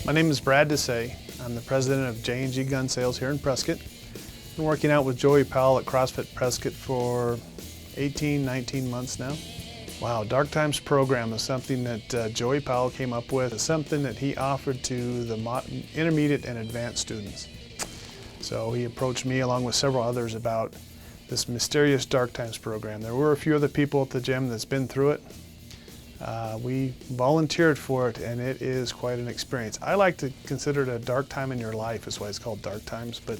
My name is Brad DeSaye. I'm the president of J&G Gun Sales here in Prescott. Been working out with Joey Powell at CrossFit Prescott for 18, 19 months now. Wow, Dark Times program is something that Joey Powell came up with. It's something that he offered to the intermediate and advanced students. So he approached me along with several others about this mysterious Dark Times program. There were a few other people at the gym that's been through it. We volunteered for it, and it is quite an experience. I like to consider it a dark time in your life, is why it's called Dark Times, but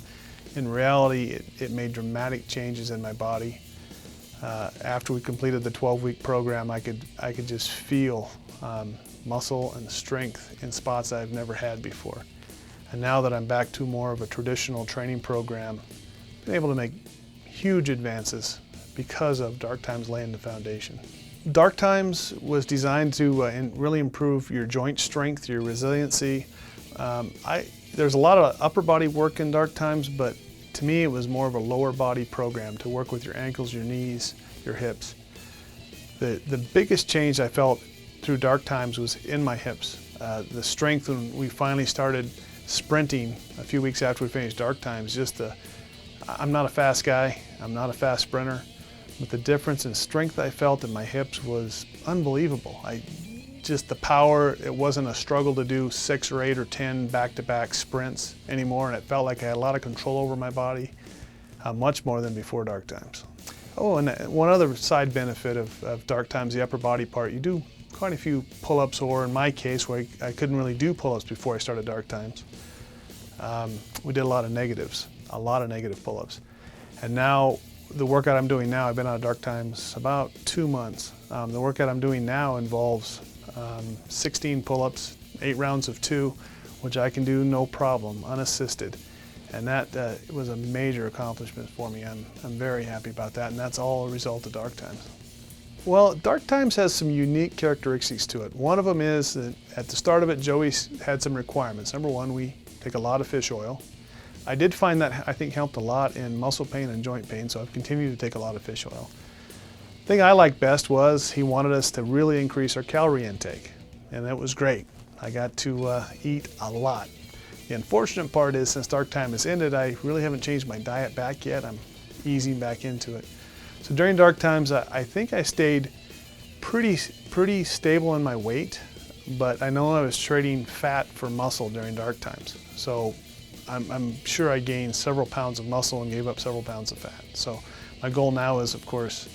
in reality it made dramatic changes in my body. After we completed the 12-week program, I could just feel muscle and strength in spots I've never had before. And now that I'm back to more of a traditional training program, I've been able to make huge advances because of Dark Times laying the foundation. Dark Times was designed to really improve your joint strength, your resiliency. There's a lot of upper body work in Dark Times, but to me it was more of a lower body program to work with your ankles, your knees, your hips. The biggest change I felt through Dark Times was in my hips. The strength when we finally started sprinting a few weeks after we finished Dark Times, I'm not a fast guy, I'm not a fast sprinter. But the difference in strength I felt in my hips was unbelievable. Just the power, it wasn't a struggle to do 6 or 8 or 10 back-to-back sprints anymore, and it felt like I had a lot of control over my body, much more than before Dark Times. Oh, and one other side benefit of Dark Times, the upper body part, you do quite a few pull-ups, or in my case, where I couldn't really do pull-ups before I started Dark Times. We did a lot of negative pull-ups. And now, the workout I'm doing now, I've been out of Dark Times about 2 months. The workout I'm doing now involves 16 pull-ups, 8 rounds of 2, which I can do no problem, unassisted. And that was a major accomplishment for me. I'm very happy about that, and that's all a result of Dark Times. Well, Dark Times has some unique characteristics to it. One of them is that at the start of it, Joey had some requirements. Number one, we take a lot of fish oil. I did find that I think helped a lot in muscle pain and joint pain, so I've continued to take a lot of fish oil. The thing I liked best was he wanted us to really increase our calorie intake, and that was great. I got to eat a lot. The unfortunate part is, since Dark Time has ended, I really haven't changed my diet back yet. I'm easing back into it. So during Dark Times, I think I stayed pretty stable in my weight, but I know I was trading fat for muscle during Dark Times. So I'm sure I gained several pounds of muscle and gave up several pounds of fat. So my goal now is, of course,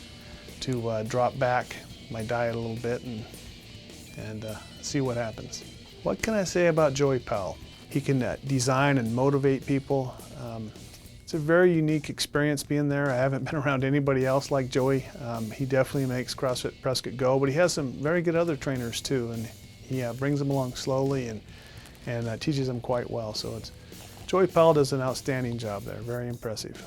to drop back my diet a little bit and see what happens. What can I say about Joey Powell? He can design and motivate people. It's a very unique experience being there. I haven't been around anybody else like Joey. He definitely makes CrossFit Prescott go, but he has some very good other trainers too, and he brings them along slowly and teaches them quite well. So Joey Powell does an outstanding job there, very impressive.